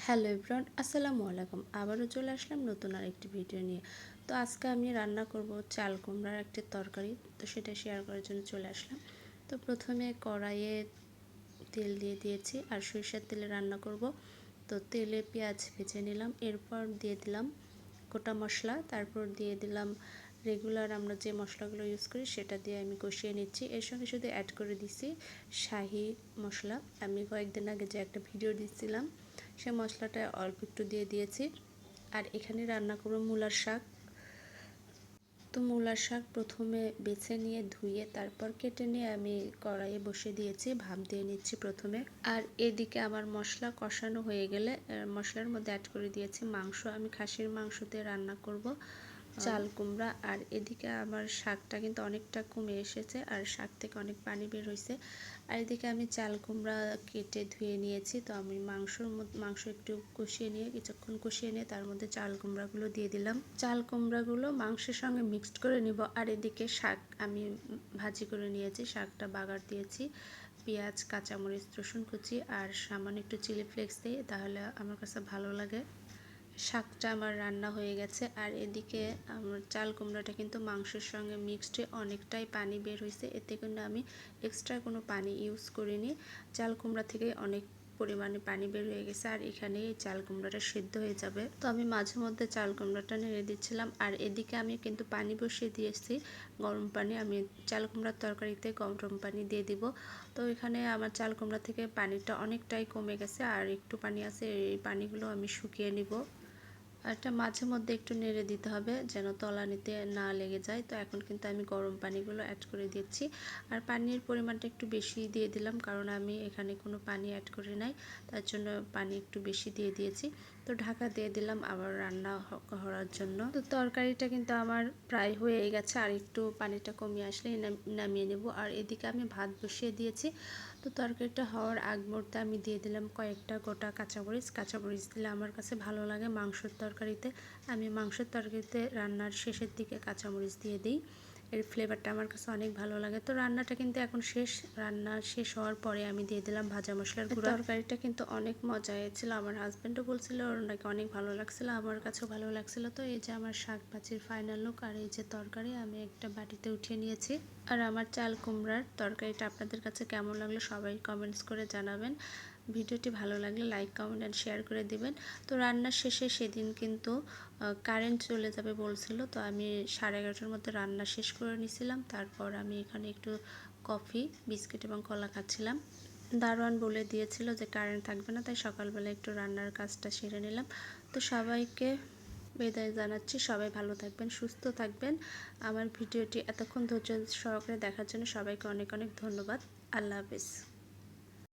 Hello everyone, আসসালামু আলাইকুম। আবারও চলে আসলাম নতুন আরেকটি ভিডিও নিয়ে। তো আজকে আমি রান্না করব চাল কুমড়ার একটি তরকারি। তো সেটা শেয়ার করার জন্য চলে আসলাম। তো প্রথমে কড়াইয়ে তেল দিয়ে দিয়েছি আর সরিষার তেলে রান্না করব। তো তেলে পেঁয়াজ ভেজে নিলাম, এরপর দিয়ে দিলাম গোটা মশলা, তারপর দিয়ে দিলাম রেগুলার আমরা যে মশলাগুলো ইউজ করি সেটা দিয়ে আমি কষিয়ে নিচ্ছি। এর সঙ্গে শুধু অ্যাড করে দিছি শাহি মশলা। আমি কয়েকদিন আগে যে একটা ভিডিও দিচ্ছিলাম সে মশলাটা অল্প একটু দিয়ে দিয়েছি। আর এখানে রান্না করব মূলার শাক। তো মূলার শাক প্রথমে বেছে নিয়ে ধুয়ে তারপর কেটে নিয়ে আমি কড়াইয়ে বসিয়ে দিয়েছি, ভাপ দিয়ে নিচ্ছি প্রথমে। আর এদিকে আমার মশলা কষানো হয়ে গেলে মশলার মধ্যে অ্যাড করে দিয়েছি মাংস। আমি খাসির মাংসতে রান্না করব চাল কুমড়া। আর এদিকে আমার শাকটা কিন্তু অনেকটা কমে এসেছে আর শাক থেকে অনেক পানি বের হয়েছে। আর এদিকে আমি চাল কুমড়া কেটে ধুয়ে নিয়েছি। তো আমি মাংস একটু কষিয়ে নিয়ে কিছুক্ষণ কষিয়ে নিয়ে তার মধ্যে চাল কুমড়াগুলো দিয়ে দিলাম। চাল কুমড়াগুলো মাংসের সঙ্গে মিক্সড করে নিব। আর এদিকে শাক আমি ভাজি করে নিয়েছি, শাকটা বাগার দিয়েছি পেঁয়াজ, কাঁচামরিচ, রসুন কুচি আর সামান্য একটু চিলি ফ্লেক্স দিয়ে, তাহলে আমার কাছে ভালো লাগে। শাকটা আমার রান্না হয়ে গেছে। আর এদিকে আমার চাল কুমড়াটা কিন্তু মাংসের সঙ্গে মিক্সড হয়ে অনেকটাই পানি বের হয়েছে। এতে কিন্তু আমি এক্সট্রা কোনো পানি ইউজ করিনি, চাল কুমড়া থেকে অনেক পরিমাণে পানি বের হয়ে গেছে। আর এখানে চাল কুমড়াটা সিদ্ধ হয়ে যাবে। তো আমি মাঝে মধ্যে চাল কুমড়াটা নেড়ে দিচ্ছিলাম। আর এদিকে আমি কিন্তু পানি বসিয়ে দিয়েছি, গরম পানি। আমি চাল কুমড়ার তরকারিতে গরম পানি দিয়ে দিব। তো এখানে আমার চাল কুমড়া থেকে পানিটা অনেকটাই কমে গেছে, আর একটু পানি আছে, এই পানিগুলো আমি শুকিয়ে নিব। এটা মাঝে মধ্যে একটু নেড়ে দিতে হবে যেন তলানিতে না লেগে যায়। তো এখন কিন্তু আমি গরম পানিগুলো অ্যাড করে দিচ্ছি। আর পানির পরিমাণটা একটু বেশি দিয়ে দিলাম, কারণ আমি এখানে কোনো পানি অ্যাড করি নাই, তার জন্য পানি একটু বেশি দিয়ে দিয়েছি। তো ঢাকা দিয়ে দিলাম আবার রান্না হওয়ার জন্য। তো তরকারিটা কিন্তু আমার প্রায় হয়ে গেছে, আর একটু পানিটা কমিয়ে আসলে নামিয়ে নেব। আর এদিকে আমি ভাত বসিয়ে দিয়েছি। তো তরকারিটা হওয়ার আগ মুহূর্তে আমি দিয়ে দিলাম কয়েকটা গোটা কাঁচামরিচ দিলে আমার কাছে ভালো লাগে মাংসের তরকারিতে। আমি মাংসের তরকারিতে রান্নার শেষের দিকে কাঁচামরিচ দিয়ে দিই, এর ফ্লেভারটা আমার কাছে অনেক ভালো লাগে। তো রান্নাটা কিন্তু এখন শেষ। রান্না শেষ হওয়ার পরে আমি দিয়ে দিলাম ভাজা মশলার গুঁড়া। তরকারিটা কিন্তু অনেক মজা হয়েছিল, আমার হাজব্যান্ডও বলছিল ওর নাকি অনেক ভালো লাগছিল, আমার কাছেও ভালো লাগছিল। তো এই যে আমার শাক ভাজির ফাইনাল লুক, আর এই যে তরকারি আমি একটা বাটিতে উঠিয়ে নিয়েছি। আর আমার চাল কুমড়ার তরকারিটা আপনাদের কাছে কেমন লাগলো সবাই কমেন্টস করে জানাবেন। ভিডিওটি ভালো লাগলে লাইক, কমেন্ট অ্যান্ড শেয়ার করে দিবেন। তো রান্নার শেষে সেদিন কিন্তু কারেন্ট চলে যাবে বলছিল, তো আমি 11:30টার মধ্যে রান্না শেষ করে নিয়েছিলাম। তারপর আমি এখানে একটু কফি, বিস্কিট এবং কলা খাচ্ছিলাম। দারোয়ান বলে দিয়েছিল যে কারেন্ট থাকবে না, তাই সকালবেলা একটু রান্নার কাজটা সেরে নিলাম। তো সবাইকে বিদায় জানাচ্ছি, সবাই ভালো থাকবেন, সুস্থ থাকবেন। আমার ভিডিওটি এতক্ষণ ধৈর্য সহকারে দেখার জন্য সবাইকে অনেক অনেক ধন্যবাদ। আল্লাহ হাফেজ।